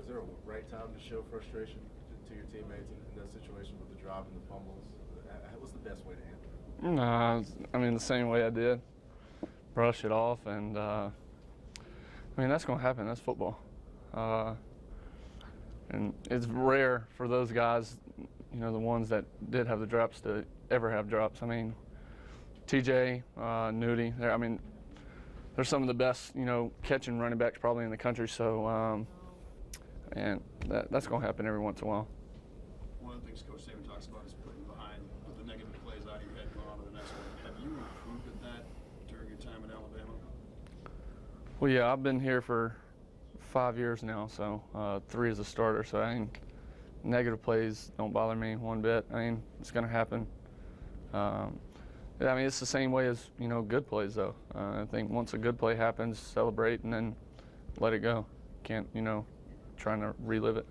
there a right time to show frustration to your teammates in that situation with the drop and the fumbles? What's the best way to handle it? Nah, I mean the same way I did. Brush it off, and I mean that's going to happen. That's football, and it's rare for those guys, you know, the ones that did have the drops to ever have drops. I mean, TJ, Nudie, I mean, they're some of the best, you know, catching running backs probably in the country. So, and that's going to happen every once in a while. One of the things Coach Saban talks about is putting behind the negative plays out of your head and going on to the next one. Have you improved at that during your time in Alabama? Well, yeah, I've been here for 5 years now, so 3 as a starter. So I mean, negative plays don't bother me one bit. I mean, it's going to happen. I mean, it's the same way as, you know, good plays though. I think once a good play happens, celebrate and then let it go. Can't, you know, trying to relive it.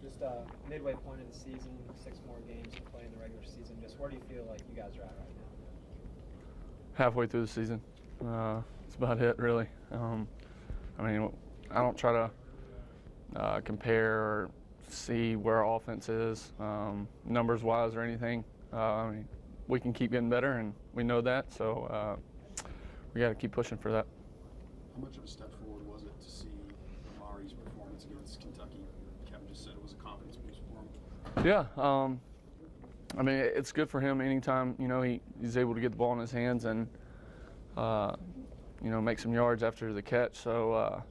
Just midway point of the season, 6 more games to play in the regular season. Just where do you feel like you guys are at right now? Halfway through the season. That's about it, really. I mean, I don't try to compare or see where our offense is, numbers-wise or anything. I mean, we can keep getting better, and we know that. So we got to keep pushing for that. How much of a step forward was it to see Amari's performance against Kentucky? Kevin just said it was a confidence boost for him. Yeah, I mean, it's good for him anytime, you know, he's able to get the ball in his hands and, you know, make some yards after the catch. So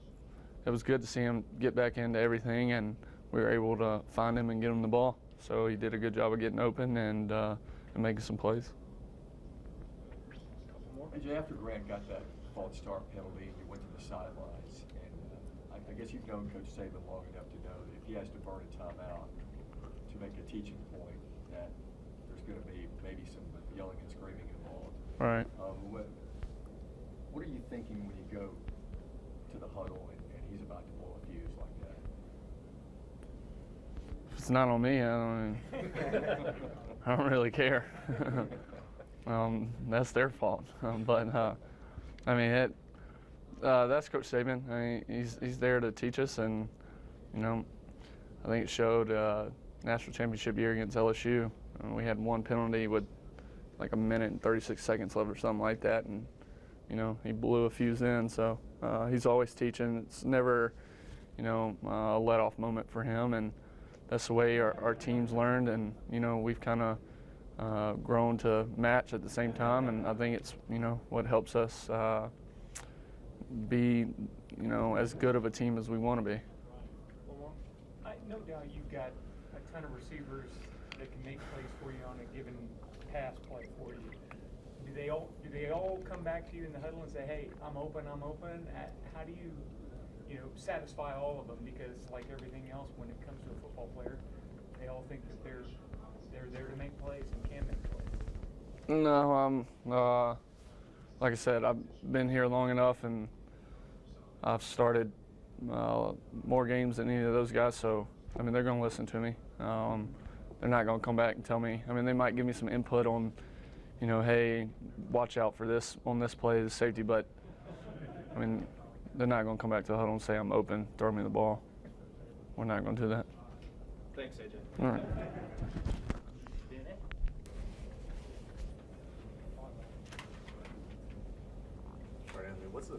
it was good to see him get back into everything, and we were able to find him and get him the ball. So he did a good job of getting open and making some plays. AJ, after Grant got that false start penalty, you went to the sidelines, and I guess you've known Coach Saban long enough to know that if he has to burn a timeout to make a teaching point, that there's going to be maybe some yelling and screaming involved. All right. What are you thinking when you go to the huddle and he's about to blow a fuse like that? If it's not on me, I don't really care. That's their fault. But I mean, that's Coach Saban. I mean, he's there to teach us, and you know, I think it showed national championship year against LSU. We had one penalty with like 1 minute and 36 seconds left or something like that, and you know, he blew a fuse in. So he's always teaching. It's never, you know, a let-off moment for him, and that's the way our team's learned, and you know, we've kind of grown to match at the same time, and I think it's, you know, what helps us be, you know, as good of a team as we want to be. No doubt you've got a ton of receivers that can make plays for you on a given pass play for you. Do they all come back to you in the huddle and say, "Hey, I'm open"? How do you know, satisfy all of them? Because like everything else, when it comes to a football player, they all think that they're there to make plays and can make plays. No, like I said, I've been here long enough, and I've started more games than any of those guys. So I mean, they're going to listen to me. They're not going to come back and tell me. I mean, they might give me some input on, you know, hey, watch out for this on this play, the safety. But I mean, they're not going to come back to the huddle and say I'm open, throw me the ball. We're not going to do that. Thanks, AJ. All right. All right, Anthony, what's the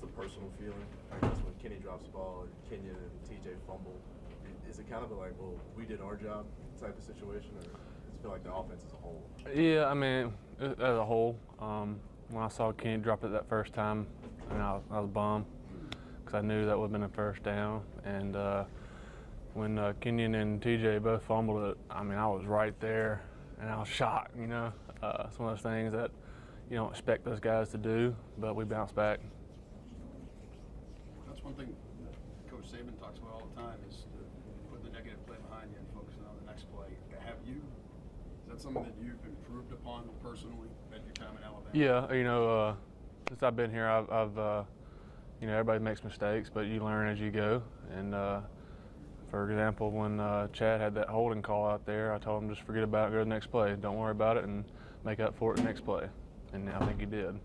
personal feeling, I guess, when Kenny drops the ball and Kenyon and TJ fumble? Is it kind of like, well, we did our job type of situation, or does it feel like the offense as a whole? Yeah, I mean, as a whole, when I saw Kenny drop it that first time, I mean, I was bummed because I knew that would have been a first down. And when Kenyon and TJ both fumbled it, I mean, I was right there, and I was shocked, you know. It's one of those things that you don't expect those guys to do, but we bounced back. That's one thing Coach Saban talks about all the time is putting the negative play behind you and focusing on the next play. Is that something that you've improved upon personally at your time in Alabama? Yeah, you know, since I've been here, I've you know, everybody makes mistakes, but you learn as you go. And for example, when Chad had that holding call out there, I told him just forget about it, go to the next play. Don't worry about it and make up for it the next play. And I think he did.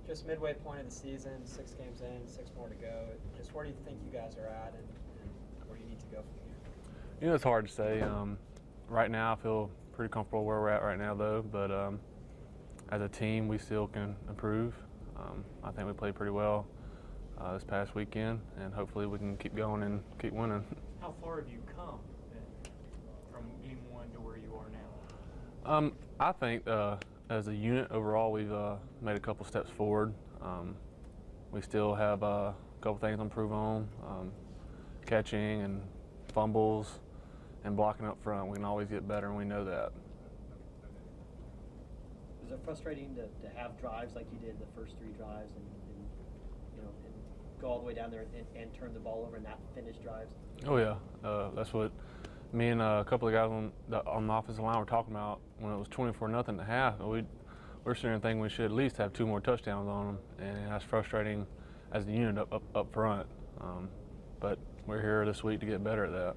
Just midway point of the season, 6 games in, 6 more to go. Just where do you think you guys are at, and where do you need to go from here? You know, it's hard to say. Right now, I feel pretty comfortable where we're at right now, though. But as a team, we still can improve. I think we played pretty well this past weekend, and hopefully we can keep going and keep winning. How far have you come then, from game 1 to where you are now? I think as a unit overall, we've made a couple steps forward. We still have a couple things to improve on, catching and fumbles and blocking up front. We can always get better, and we know that. Is it frustrating to have drives like you did the first 3 drives and go all the way down there and turn the ball over and not finish drives? Oh yeah, that's what me and a couple of guys on the offensive line were talking about when it was 24-0 at half. We're sitting there thinking we should at least have 2 more touchdowns on them, and that's frustrating as the unit up front. But we're here this week to get better at that.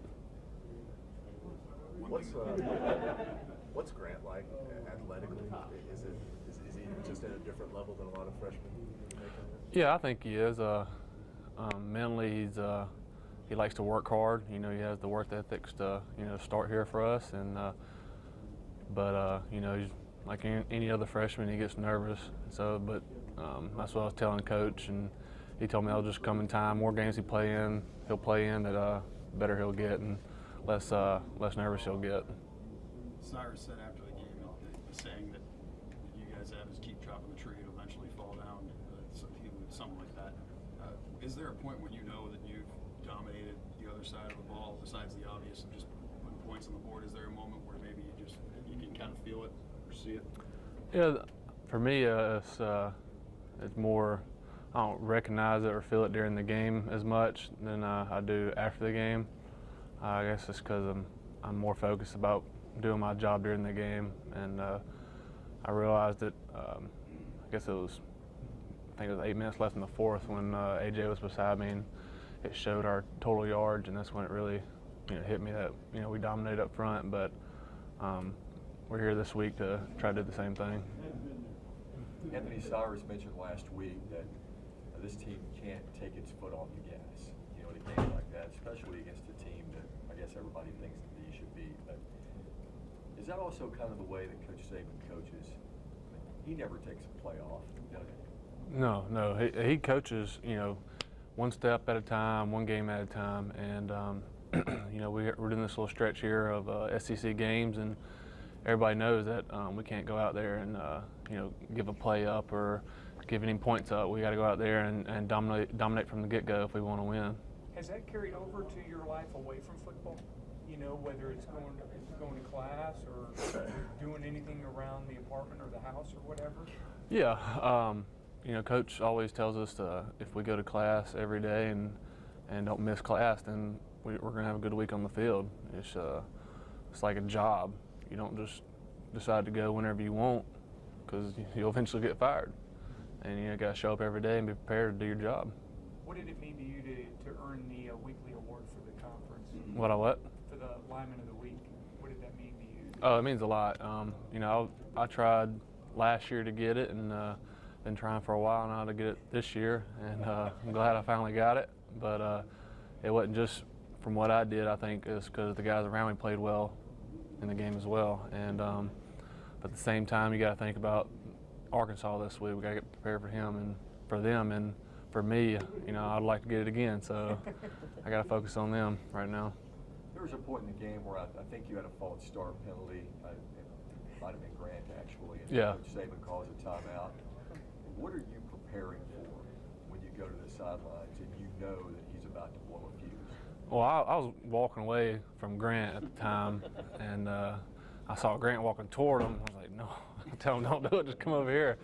What's Grant like athletically? Is he just at a different level than a lot of freshmen? Yeah, I think he is. Mentally, he likes to work hard. You know, he has the work ethics to start here for us. And but he's like any other freshman. He gets nervous. So, but that's what I was telling Coach, and he told me I'll just come in time. More games he'll play in, that better he'll get, and less nervous he'll get. Cyrus said after the game, the saying that you guys have is keep chopping the tree, it'll eventually fall down. Something like that. Is there a point when you know that you've dominated the other side of the ball, besides the obvious of just putting points on the board? Is there a moment where maybe you can kind of feel it or see it? Yeah, for me, it's more I don't recognize it or feel it during the game as much than I do after the game. I guess it's because I'm more focused about doing my job during the game, and I realized that I think it was 8 minutes left in the fourth when AJ was beside me, and it showed our total yards, and that's when it really hit me that we dominated up front. But we're here this week to try to do the same thing. Anthony Cyrus mentioned last week that this team can't take its foot off the gas, in a game like that, especially against a team that I guess everybody thinks that you should beat. But is that also kind of the way that Coach Saban coaches? I mean, he never takes a play off, does he? No. He coaches, one step at a time, one game at a time, and we're doing this little stretch here of SEC games, and everybody knows that we can't go out there and give a play up or give any points up. We got to go out there and dominate from the get-go if we want to win. Has that carried over to your life away from football? Whether it's going to class or doing anything around the apartment or the house or whatever? Yeah. Coach always tells us if we go to class every day and don't miss class, then we're going to have a good week on the field. It's like a job. You don't just decide to go whenever you want, because you'll eventually get fired. And you got to show up every day and be prepared to do your job. What did it mean to you to earn the weekly award for the conference? What? For the Lineman of the Week. What did that mean to you? Oh, it means a lot. I tried last year to get it, and been trying for a while now to get it this year, and I'm glad I finally got it. But it wasn't just from what I did. I think it's because the guys around me played well in the game as well. And but at the same time, you got to think about Arkansas this week. We got to get prepared for him and for them, and for me, I'd like to get it again. So I got to focus on them right now. There was a point in the game where I think you had a false start penalty. It might have been Grant actually, and yeah. Coach Saban calls a timeout. What are you preparing for when you go to the sidelines and you know that he's about to blow a fuse? Well, I was walking away from Grant at the time, and I saw Grant walking toward him. I was like, no, tell him don't do it, just come over here.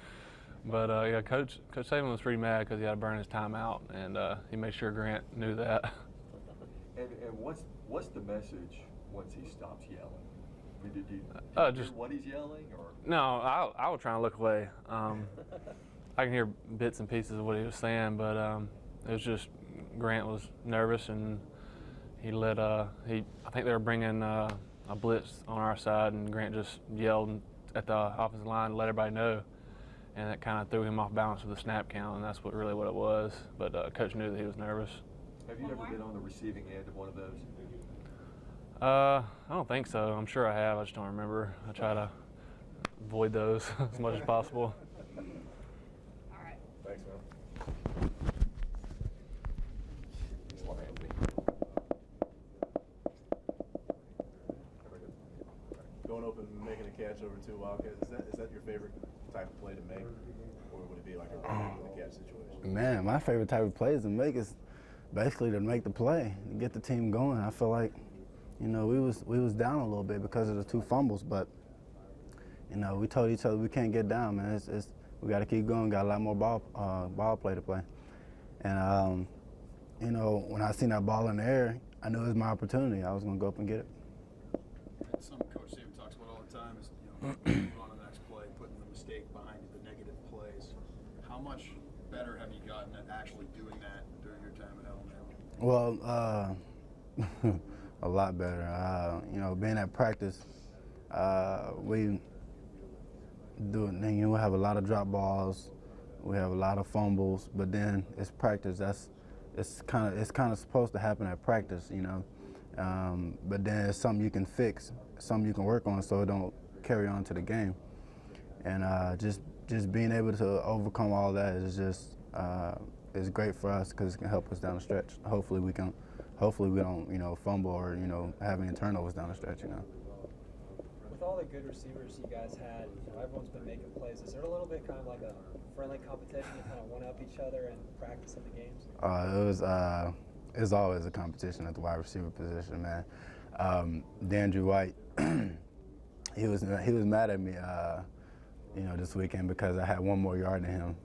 But yeah, Coach Saban was pretty mad because he had to burn his timeout, and he made sure Grant knew that. And what's the message once he stops yelling? I mean, did you just hear what he's yelling, or? No, I was trying to look away. I can hear bits and pieces of what he was saying, but it was just Grant was nervous, and he let I think they were bringing a blitz on our side, and Grant just yelled at the offensive line to let everybody know. and it kind of threw him off balance with the snap count, and that's really what it was. But coach knew that he was nervous. Have you ever been on the receiving end of one of those? I don't think so. I'm sure I have. I just don't remember. I try to avoid those as much as possible. Thanks, man. Going open and making a catch over two Wildcats, is that your favorite type of play to make? Or would it be like a regular catch situation? Man, my favorite type of plays to make is basically to make the play, to get the team going. I feel like, you know, we was down a little bit because of the 2 fumbles, but, you know, we told each other we can't get down, man. We got to keep going. Got a lot more ball play to play. And, you know, when I seen that ball in the air, I knew it was my opportunity. I was going to go up and get it. Something Coach Saban talks about all the time is, you know, moving on to the next play, putting the mistake behind you, the negative plays. How much better have you gotten at actually doing that during your time at Alabama? Well, a lot better. You know, being at practice, we have a lot of drop balls, we have a lot of fumbles, but then it's practice. It's kind of supposed to happen at practice, you know. But then it's something you can fix, something you can work on, so it don't carry on to the game. And just being able to overcome all that is just is great for us because it can help us down the stretch. Hopefully we don't, you know, fumble or, you know, have any turnovers down the stretch, you know. With all the good receivers you guys had, you know, everyone's been making plays. Is there a little bit kind of like a friendly competition to kind of one-up each other and practice in the games? It's always a competition at the wide receiver position, man. D'Andre White, he was mad at me, you know, this weekend because I had 1 more yard than him.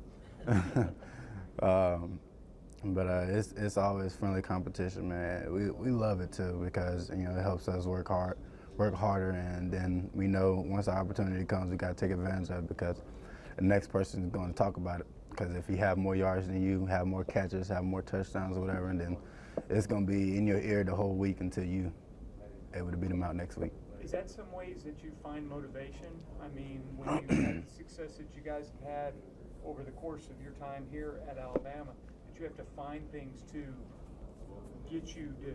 But it's always friendly competition, man. We love it too because, you know, it helps us work harder, and then we know once the opportunity comes, we got to take advantage of it because the next person is going to talk about it. Because if you have more yards than you, have more catches, have more touchdowns or whatever, and then it's going to be in your ear the whole week until you able to beat them out next week. Is that some ways that you find motivation? I mean, when you had the success that you guys have had over the course of your time here at Alabama, that you have to find things to get you to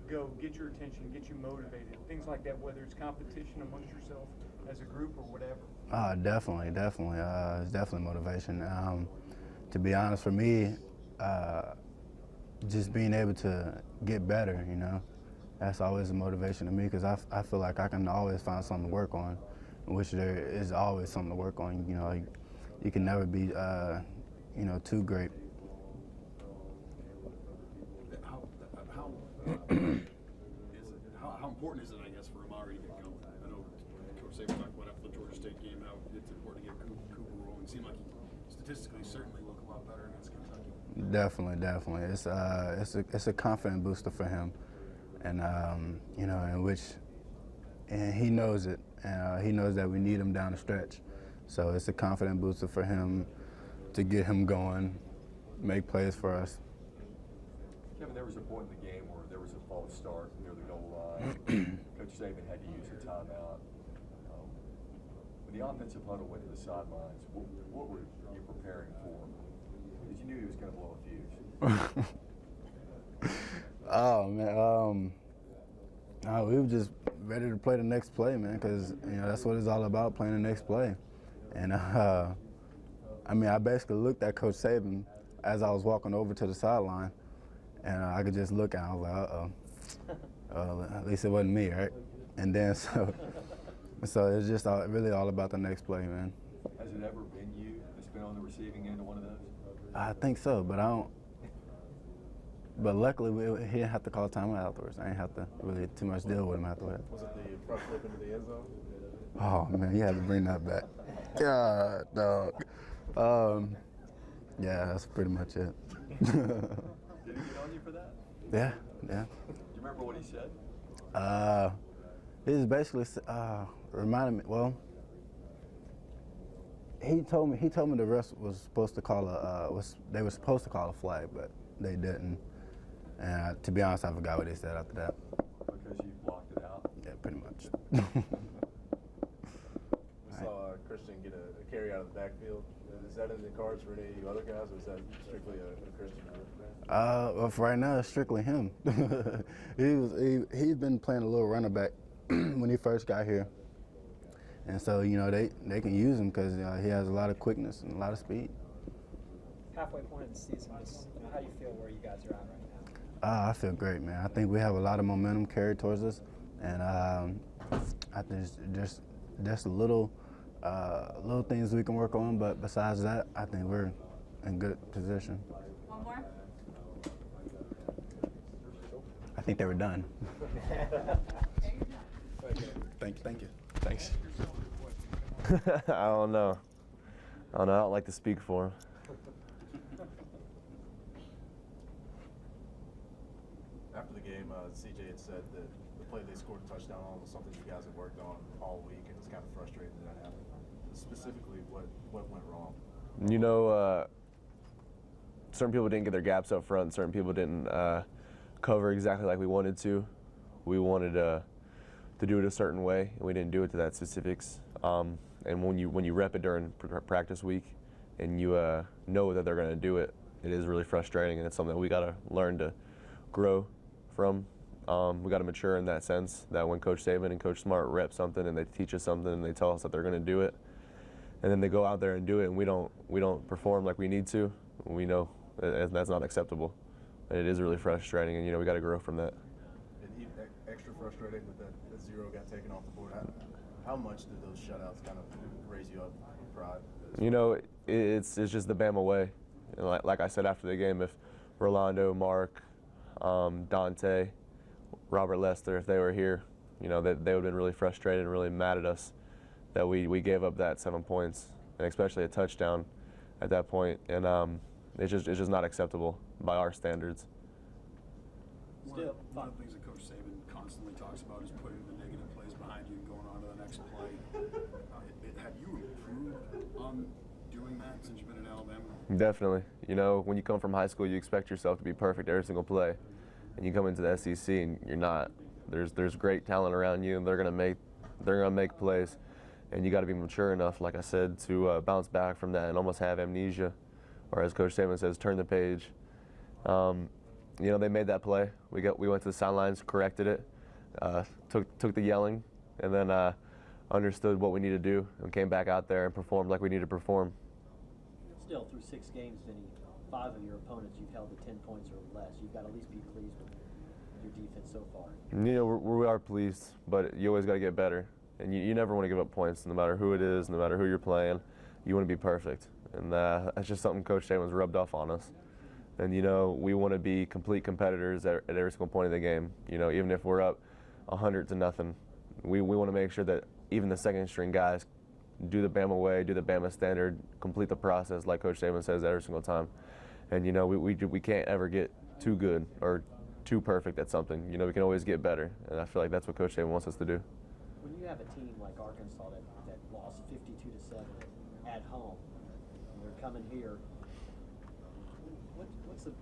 go, get your attention, get you motivated, things like that, whether it's competition amongst yourself as a group or whatever? Definitely. It's definitely motivation. To be honest, for me, just being able to get better, you know, that's always a motivation to me because I feel like I can always find something to work on, which there is always something to work on. You know, you can never be, you know, too great. How important is it, I guess, for Amari to get going? I know Coach Saban talked about after the Georgia State game how it's important to get Cooper rolling. It seemed like he statistically certainly looked a lot better against Kentucky. Definitely. It's a confident booster for him, and you know, and he knows it. And he knows that we need him down the stretch, so it's a confident booster for him to get him going, make plays for us. Kevin, there was a point in the game where there was a false start near the goal line. Coach Saban had to use a timeout. When the offensive huddle went to the sidelines, what were you preparing for? Because you knew he was going to blow a fuse. Oh, man. We were just ready to play the next play, man, because, you know, that's what it's all about, playing the next play. And, I mean, I basically looked at Coach Saban as I was walking over to the sideline, and I could just look at him. I was like, uh-oh. At least it wasn't me, right? And then, so it's just really all about the next play, man. Has it ever been you that's been on the receiving end of one of those? I think so, but I don't. But luckily, he didn't have to call timeout afterwards. I didn't have to really too much deal with him afterwards. Was it the front flip into the end zone? Oh, man, you had to bring that back. God, dog. Yeah, that's pretty much it. Did he get on you for that? Yeah. Do you remember what he said? He just basically reminded me. Well, he told me the refs was supposed to call they were supposed to call a flag, but they didn't. And to be honest, I forgot what they said after that. Because you blocked it out? Yeah, pretty much. We saw Christian get a carry out of the backfield. Is that in the cards for any of you other guys, or is that strictly a Christian move? Well, for right now, it's strictly him. He's been playing a little running back when he first got here, and so you know they can use him because he has a lot of quickness and a lot of speed. Halfway point of the season, just how do you feel where you guys are at right now? I feel great, man. I think we have a lot of momentum carried towards us, and I think it's just little things we can work on. But besides that, I think we're in good position. One more. I think they were done. Thank you. Thanks. I don't know. I don't like to speak for him. After the game, CJ had said that the play they scored a touchdown on was something you guys had worked on all week, and it's kind of frustrating that happened. Specifically, what went wrong? You know, certain people didn't get their gaps up front. Certain people didn't cover exactly like we wanted to. We wanted to do it a certain way, and we didn't do it to that specifics. And when you rep it during practice week, and you know that they're going to do it, it is really frustrating, and it's something that we got to learn to grow from. We got to mature in that sense, that when Coach Saban and Coach Smart rep something and they teach us something and they tell us that they're going to do it, and then they go out there and do it, and we don't perform like we need to, we know that's not acceptable. And it is really frustrating, and you know we got to grow from that. And even extra frustrating that that zero got taken off the board. How much did those shutouts kind of raise you up in pride? You know, it's just the Bama way. And like I said after the game, if Rolando, Mark, Dante, Robert Lester, if they were here, you know, they would have been really frustrated and really mad at us that we gave up that 7 points, and especially a touchdown at that point. And it's just not acceptable by our standards. One of the things that Coach Saban constantly talks about is putting the negative plays behind you and going on to the next play. Have you improved on doing that since you've been in Alabama? Definitely. You know, when you come from high school, you expect yourself to be perfect every single play, and you come into the SEC and you're not. There's great talent around you, and they're gonna make plays, and you got to be mature enough, like I said, to bounce back from that and almost have amnesia, or as Coach Saban says, turn the page. You know, they made that play. We went to the sidelines, corrected it, took the yelling, and then understood what we needed to do, and came back out there and performed like we needed to perform. Still, through 6 games, Vinny, 5 of your opponents you've held to 10 points or less. You've got to at least be pleased with your defense so far. You know, we are pleased, but you always got to get better. And you never want to give up points, no matter who it is, no matter who you're playing. You want to be perfect. And that's just something Coach Saban's rubbed off on us. And, you know, we want to be complete competitors at every single point of the game. You know, even if we're up 100-0, we want to make sure that even the second-string guys do the Bama way, do the Bama standard, complete the process like Coach Saban says every single time. And, you know, we can't ever get too good or too perfect at something. You know, we can always get better. And I feel like that's what Coach Saban wants us to do. When you have a team like Arkansas that lost 52-7 at home, and they're coming here,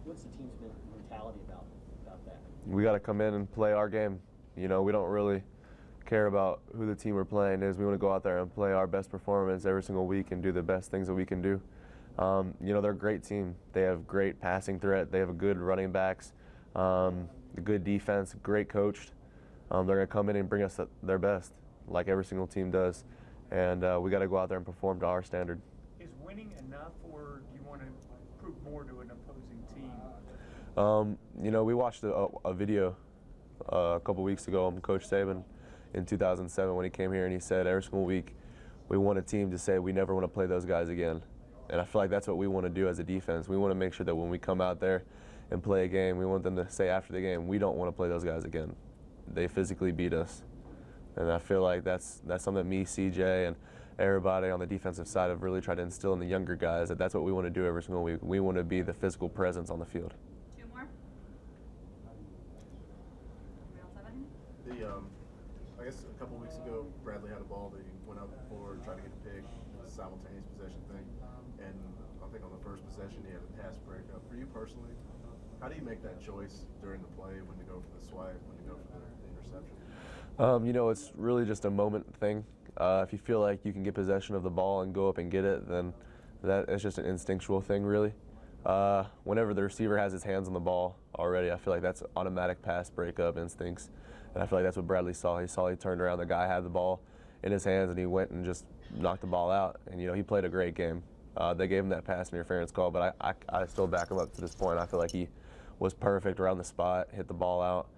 what's the team's mentality about that? We got to come in and play our game. You know, we don't really care about who the team we're playing is. We want to go out there and play our best performance every single week and do the best things that we can do. You know, they're a great team. They have great passing threat. They have a good running backs, a good defense, great coached. They're going to come in and bring us their best, like every single team does. And we got to go out there and perform to our standard. Is winning enough, or do you want to prove more to an opposing team? You know, we watched a video a couple weeks ago on Coach Saban in 2007 when he came here, and he said every single week we want a team to say we never want to play those guys again. And I feel like that's what we want to do as a defense. We want to make sure that when we come out there and play a game, we want them to say after the game, we don't want to play those guys again. They physically beat us. And I feel like that's something that me, CJ, and everybody on the defensive side have really tried to instill in the younger guys, that that's what we want to do every single week. We want to be the physical presence on the field. 2 more. Anybody else have any? I guess a couple weeks ago, Bradley had a ball that he went up for, tried to get a pick, simultaneous possession thing. And I think on the first possession, he had a pass breakup. For you personally, how do you make that choice during the play, when to go for the swipe, when to go for the interception? You know, it's really just a moment thing. If you feel like you can get possession of the ball and go up and get it, then it's just an instinctual thing, really. Whenever the receiver has his hands on the ball already, I feel like that's automatic pass breakup instincts. And I feel like that's what Bradley saw. He turned around, the guy had the ball in his hands, and he went and just knocked the ball out. And, he played a great game. They gave him that pass interference call, but I still back him up to this point. I feel like he was perfect around the spot, hit the ball out.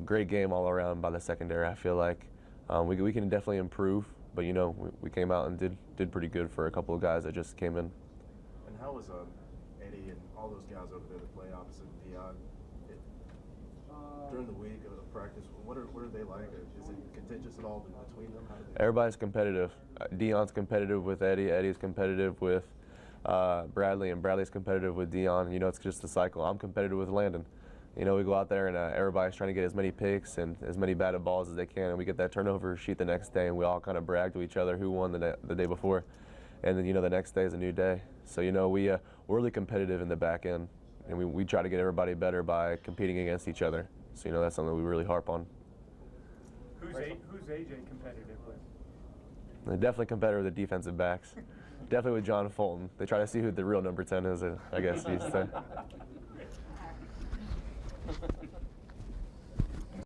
Great game all around by the secondary. I feel like we can definitely improve, but, we came out and did pretty good for a couple of guys that just came in. And how was Eddie and all those guys over there that play opposite Dion during the week of practice? What are they like? Is it contentious at all between them? Everybody's competitive. Dion's competitive with Eddie. Eddie's competitive with Bradley, and Bradley's competitive with Dion. It's just a cycle. I'm competitive with Landon. We go out there and everybody's trying to get as many picks and as many batted balls as they can, and we get that turnover sheet the next day, and we all kind of brag to each other who won the day before. And then, the next day is a new day. So, we're really competitive in the back end, and we try to get everybody better by competing against each other. So, that's something we really harp on. Who's AJ competitive with? They're definitely competitive with the defensive backs. Definitely with John Fulton. They try to see who the real number 10 is, I guess you'd say.